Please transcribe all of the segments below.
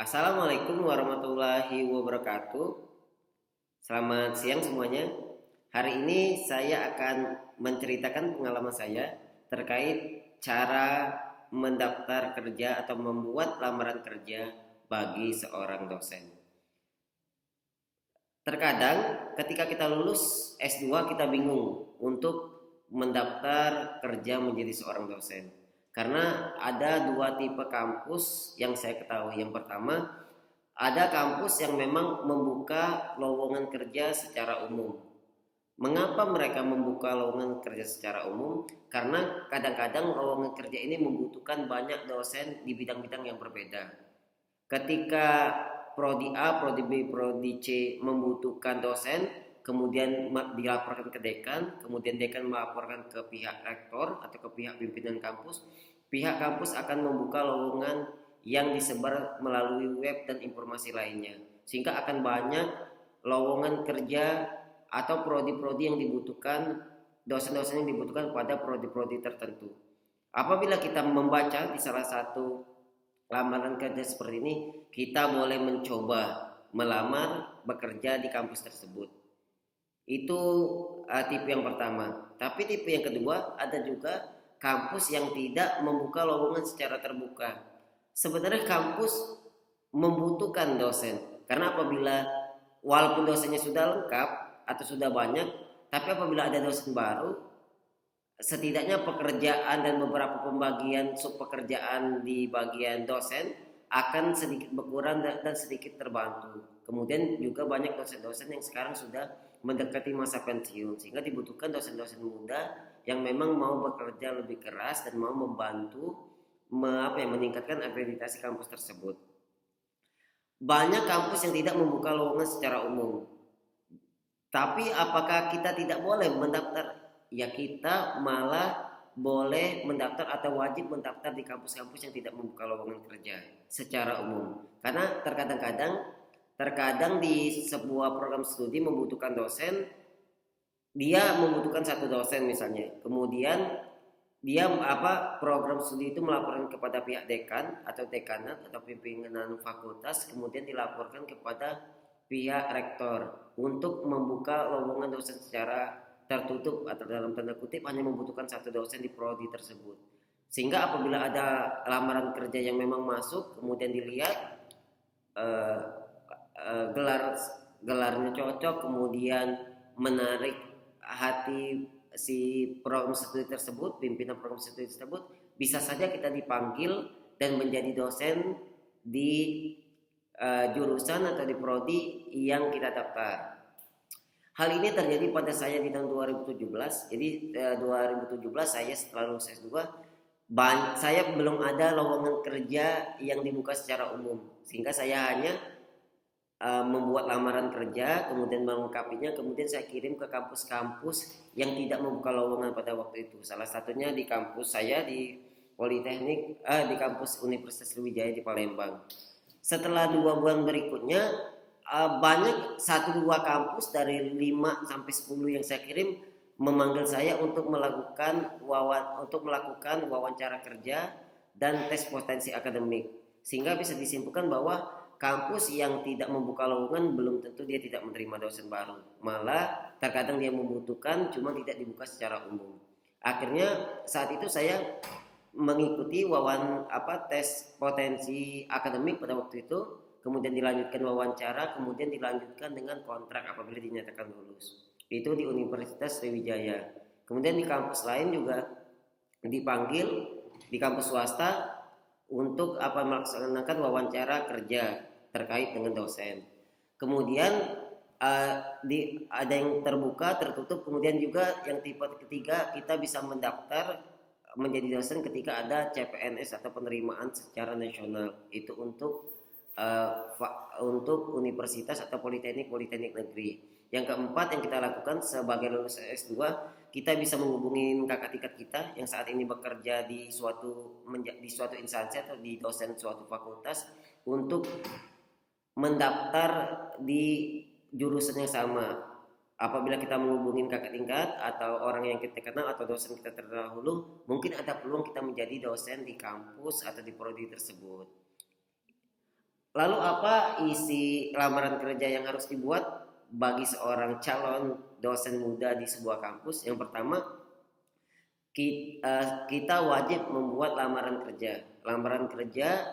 Assalamualaikum warahmatullahi wabarakatuh. Selamat siang semuanya. Hari ini saya akan menceritakan pengalaman saya terkait cara mendaftar kerja atau membuat lamaran kerja bagi seorang dosen. Terkadang ketika kita lulus S2 kita bingung untuk mendaftar kerja menjadi seorang dosen. Karena ada dua tipe kampus yang saya ketahui. Yang pertama, ada kampus yang memang membuka lowongan kerja secara umum. Mengapa mereka membuka lowongan kerja secara umum? Karena kadang-kadang lowongan kerja ini membutuhkan banyak dosen di bidang-bidang yang berbeda. Ketika prodi A, prodi B, prodi C membutuhkan dosen, kemudian dilaporkan ke dekan, kemudian dekan melaporkan ke pihak rektor atau ke pihak pimpinan kampus. Pihak kampus akan membuka lowongan yang disebar melalui web dan informasi lainnya, sehingga akan banyak lowongan kerja atau prodi-prodi yang dibutuhkan, dosen-dosen yang dibutuhkan pada prodi-prodi tertentu. Apabila kita membaca di salah satu lamaran kerja seperti ini, kita boleh mencoba melamar bekerja di kampus tersebut. Itu tipe yang pertama. Tapi tipe yang kedua, ada juga kampus yang tidak membuka lowongan secara terbuka. Sebenarnya kampus membutuhkan dosen, karena apabila walaupun dosennya sudah lengkap atau sudah banyak, tapi apabila ada dosen baru, setidaknya pekerjaan dan beberapa pembagian sub pekerjaan di bagian dosen akan sedikit berkurang dan sedikit terbantu. Kemudian juga banyak dosen-dosen yang sekarang sudah mendekati masa pensiun, sehingga dibutuhkan dosen-dosen muda yang memang mau bekerja lebih keras dan mau membantu meningkatkan akreditasi kampus tersebut. Banyak kampus yang tidak membuka lowongan secara umum. Tapi apakah kita tidak boleh mendaftar? Ya, kita malah boleh mendaftar atau wajib mendaftar di kampus-kampus yang tidak membuka lowongan kerja secara umum. Karena terkadang di sebuah program studi membutuhkan dosen, dia membutuhkan satu dosen misalnya. Kemudian dia program studi itu melaporkan kepada pihak dekan atau dekanat atau pimpinan fakultas, kemudian dilaporkan kepada pihak rektor untuk membuka lowongan dosen secara tertutup atau dalam tanda kutip hanya membutuhkan satu dosen di prodi tersebut. Sehingga apabila ada lamaran kerja yang memang masuk, kemudian dilihat gelarnya cocok, kemudian menarik hati si program studi tersebut, pimpinan program studi tersebut, bisa saja kita dipanggil dan menjadi dosen di jurusan atau di prodi yang kita daftar. Hal ini terjadi pada saya di tahun 2017. Jadi 2017 saya setelah lulus S2, saya belum ada lowongan kerja yang dibuka secara umum, sehingga saya hanya membuat lamaran kerja, kemudian melengkapinya, kemudian saya kirim ke kampus-kampus yang tidak membuka lowongan pada waktu itu. Salah satunya di kampus saya di Politeknik, di kampus Universitas Sriwijaya di Palembang. Setelah 2 bulan berikutnya, banyak 1-2 kampus dari 5 sampai 10 yang saya kirim memanggil saya untuk melakukan wawancara kerja dan tes potensi akademik, sehingga bisa disimpulkan bahwa kampus yang tidak membuka lowongan belum tentu dia tidak menerima dosen baru. Malah terkadang dia membutuhkan, cuma tidak dibuka secara umum. Akhirnya saat itu saya mengikuti tes potensi akademik pada waktu itu, kemudian dilanjutkan wawancara, kemudian dilanjutkan dengan kontrak apabila dinyatakan lulus. Itu di Universitas Sriwijaya. Kemudian di kampus lain juga dipanggil, di kampus swasta, untuk melaksanakan wawancara kerja terkait dengan dosen. Kemudian ada yang terbuka, tertutup, kemudian juga yang tipe ketiga kita bisa mendaftar menjadi dosen ketika ada CPNS atau penerimaan secara nasional. Itu untuk universitas atau politeknik negeri. Yang keempat yang kita lakukan sebagai lulusan S2, kita bisa menghubungi kakak tingkat kita yang saat ini bekerja di suatu instansi atau di dosen suatu fakultas untuk mendaftar di jurusan yang sama. Apabila kita menghubungi kakak tingkat atau orang yang kita kenal atau dosen kita terdahulu, mungkin ada peluang kita menjadi dosen di kampus atau di prodi tersebut. Lalu apa isi lamaran kerja yang harus dibuat bagi seorang calon dosen muda di sebuah kampus? Yang pertama, kita wajib membuat lamaran kerja. Lamaran kerja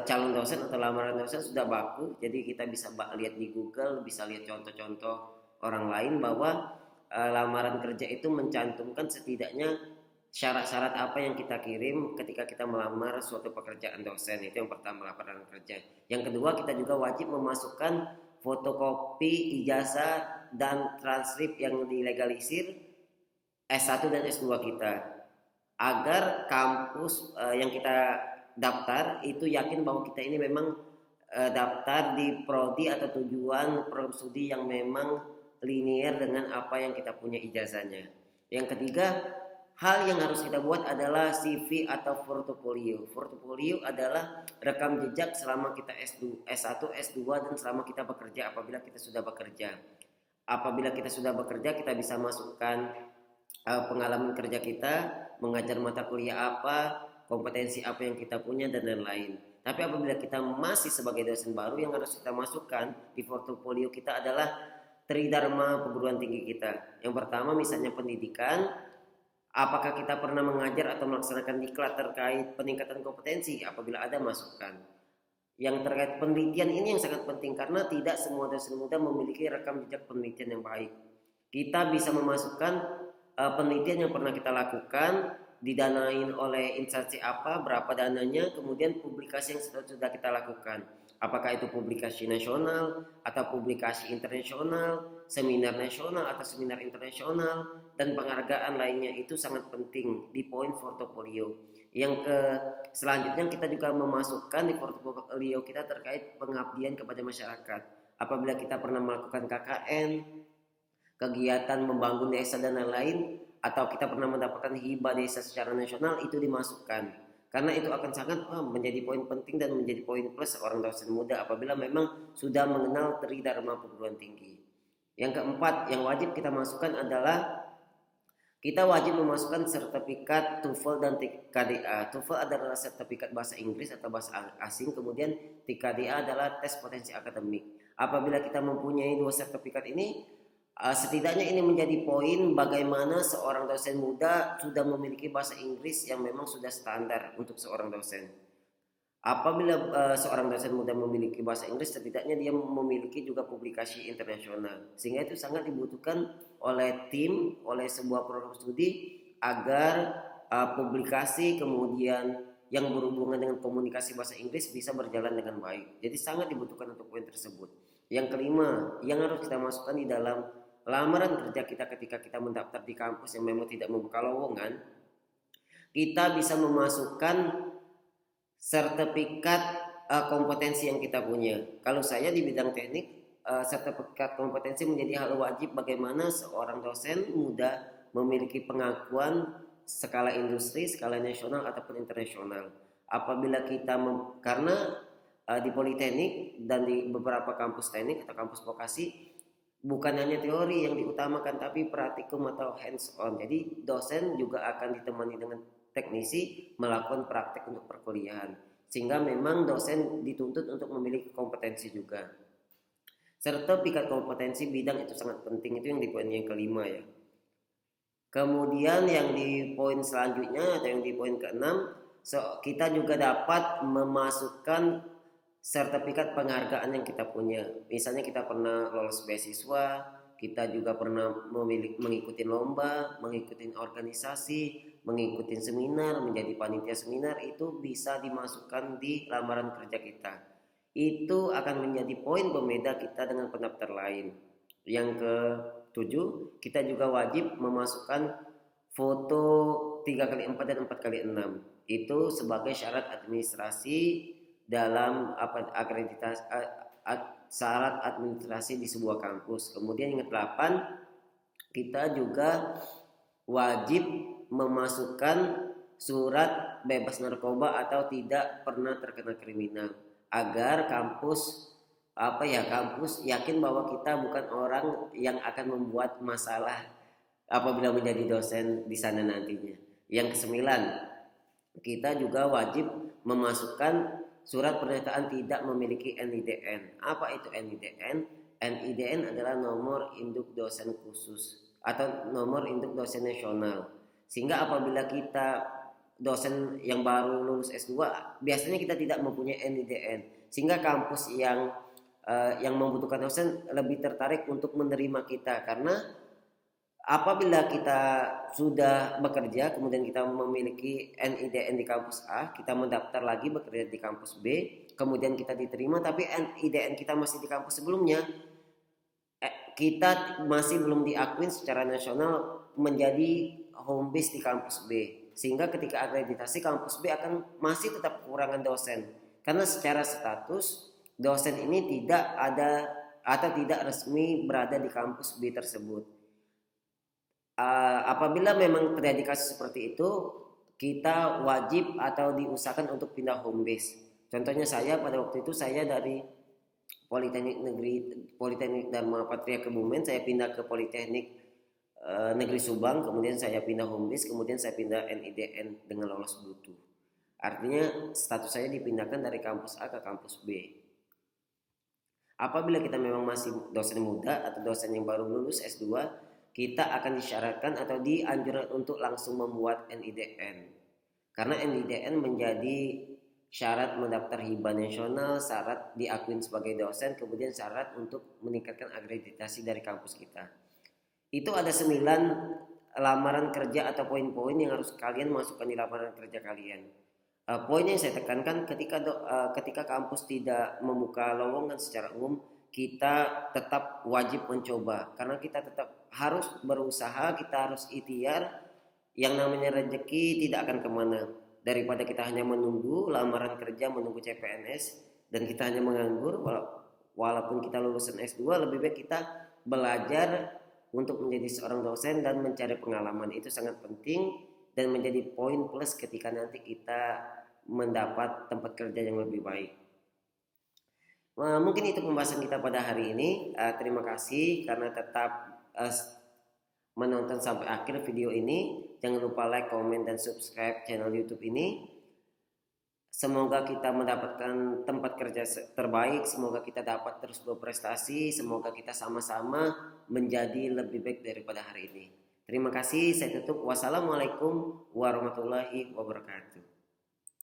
calon dosen atau lamaran dosen sudah baku, jadi kita bisa lihat di Google, bisa lihat contoh-contoh orang lain bahwa lamaran kerja itu mencantumkan setidaknya syarat-syarat apa yang kita kirim ketika kita melamar suatu pekerjaan dosen. Itu yang pertama, lamaran kerja. Yang kedua, kita juga wajib memasukkan fotokopi ijazah dan transkrip yang dilegalisir S1 dan S2 kita, agar kampus yang kita daftar itu yakin bahwa kita ini memang daftar di prodi atau tujuan program studi yang memang linier dengan apa yang kita punya ijazahnya. Yang ketiga, hal yang harus kita buat adalah CV atau portofolio. Portofolio adalah rekam jejak selama kita S1, S2 dan selama kita bekerja apabila kita sudah bekerja. Apabila kita sudah bekerja, kita bisa masukkan pengalaman kerja kita, mengajar mata kuliah apa, kompetensi apa yang kita punya dan lain-lain. Tapi apabila kita masih sebagai dosen baru, yang harus kita masukkan di portofolio kita adalah tridharma perguruan tinggi kita. Yang pertama misalnya pendidikan, apakah kita pernah mengajar atau melaksanakan diklat terkait peningkatan kompetensi, apabila ada masukkan. Yang terkait penelitian ini yang sangat penting karena tidak semua dosen muda memiliki rekam jejak penelitian yang baik. Kita bisa memasukkan penelitian yang pernah kita lakukan, didanain oleh instansi apa, berapa dananya, kemudian publikasi yang sudah kita lakukan. Apakah itu publikasi nasional atau publikasi internasional, seminar nasional atau seminar internasional, dan penghargaan lainnya itu sangat penting di poin portofolio. Selanjutnya kita juga memasukkan di portofolio kita terkait pengabdian kepada masyarakat. Apabila kita pernah melakukan KKN, kegiatan membangun desa dan lain-lain, atau kita pernah mendapatkan hibah desa secara nasional, itu dimasukkan karena itu akan sangat menjadi poin penting dan menjadi poin plus seorang dosen muda apabila memang sudah mengenal tridharma perguruan tinggi. Yang keempat yang wajib kita masukkan adalah kita wajib memasukkan sertifikat TOEFL dan TKDA. TOEFL adalah sertifikat bahasa Inggris atau bahasa asing, kemudian TKDA adalah tes potensi akademik. Apabila kita mempunyai dua sertifikat ini, setidaknya ini menjadi poin bagaimana seorang dosen muda sudah memiliki bahasa Inggris yang memang sudah standar untuk seorang dosen. Apabila seorang dosen muda memiliki bahasa Inggris, setidaknya dia memiliki juga publikasi internasional. Sehingga itu sangat dibutuhkan oleh tim, oleh sebuah program studi agar publikasi kemudian yang berhubungan dengan komunikasi bahasa Inggris bisa berjalan dengan baik. Jadi sangat dibutuhkan untuk poin tersebut. Yang kelima, yang harus kita masukkan di dalam lamaran kerja kita ketika kita mendaftar di kampus yang memang tidak membuka lowongan, kita bisa memasukkan sertifikat kompetensi yang kita punya. Kalau saya di bidang teknik, sertifikat kompetensi menjadi hal wajib bagaimana seorang dosen muda memiliki pengakuan skala industri, skala nasional ataupun internasional. Apabila kita karena di Politeknik dan di beberapa kampus teknik atau kampus vokasi bukan hanya teori yang diutamakan tapi praktikum atau hands on. Jadi dosen juga akan ditemani dengan teknisi melakukan praktek untuk perkuliahan. Sehingga memang dosen dituntut untuk memiliki kompetensi juga. Sertifikat kompetensi bidang itu sangat penting, itu yang di poin yang kelima ya. Kemudian yang di poin selanjutnya atau yang di poin keenam, kita juga dapat memasukkan sertifikat penghargaan yang kita punya. Misalnya kita pernah lolos beasiswa, kita juga pernah mengikuti lomba, mengikuti organisasi, mengikuti seminar, menjadi panitia seminar, itu bisa dimasukkan di lamaran kerja kita. Itu akan menjadi poin pembeda kita dengan pendaftar lain. Yang ketujuh, kita juga wajib memasukkan foto 3x4 dan 4x6. Itu sebagai syarat administrasi dalam akreditasi syarat administrasi di sebuah kampus. Kemudian yang ke-8, kita juga wajib memasukkan surat bebas narkoba atau tidak pernah terkena kriminal agar kampus kampus yakin bahwa kita bukan orang yang akan membuat masalah apabila menjadi dosen di sana nantinya. Yang ke-9, kita juga wajib memasukkan surat pernyataan tidak memiliki NIDN. Apa itu NIDN? NIDN adalah nomor induk dosen khusus atau nomor induk dosen nasional. Sehingga apabila kita dosen yang baru lulus S2, biasanya kita tidak mempunyai NIDN. Sehingga kampus yang membutuhkan dosen lebih tertarik untuk menerima kita, karena apabila kita sudah bekerja kemudian kita memiliki NIDN di kampus A, kita mendaftar lagi bekerja di kampus B, kemudian kita diterima tapi NIDN kita masih di kampus sebelumnya, kita masih belum diakui secara nasional menjadi home base di kampus B, sehingga ketika akreditasi kampus B akan masih tetap kekurangan dosen, karena secara status dosen ini tidak ada atau tidak resmi berada di kampus B tersebut. Apabila memang terjadi kasus seperti itu, kita wajib atau diusahakan untuk pindah home base. Contohnya saya pada waktu itu, saya dari Politeknik Dharma Patria Kebumen, saya pindah ke Politeknik Negeri Subang, kemudian saya pindah home base, kemudian saya pindah NIDN dengan lolos butuh. Artinya status saya dipindahkan dari kampus A ke kampus B. Apabila kita memang masih dosen muda atau dosen yang baru lulus S2, kita akan disyaratkan atau dianjurkan untuk langsung membuat NIDN. Karena NIDN menjadi syarat mendaftar hibah nasional, syarat diakui sebagai dosen, kemudian syarat untuk meningkatkan akreditasi dari kampus kita. Itu ada 9 lamaran kerja atau poin-poin yang harus kalian masukkan di lamaran kerja kalian. Poin yang saya tekankan, ketika kampus tidak membuka lowongan secara umum, kita tetap wajib mencoba, karena kita tetap harus berusaha, kita harus ikhtiar. Yang namanya rezeki tidak akan kemana. Daripada kita hanya menunggu lamaran kerja, menunggu CPNS, dan kita hanya menganggur walaupun kita lulusan S2, lebih baik kita belajar untuk menjadi seorang dosen dan mencari pengalaman. Itu sangat penting dan menjadi poin plus ketika nanti kita mendapat tempat kerja yang lebih baik. Mungkin itu pembahasan kita pada hari ini. Terima kasih karena tetap menonton sampai akhir video ini. Jangan lupa like, komen, dan subscribe channel YouTube ini. Semoga kita mendapatkan tempat kerja terbaik. Semoga kita dapat terus berprestasi. Semoga kita sama-sama menjadi lebih baik daripada hari ini. Terima kasih. Saya tutup. Wassalamualaikum warahmatullahi wabarakatuh.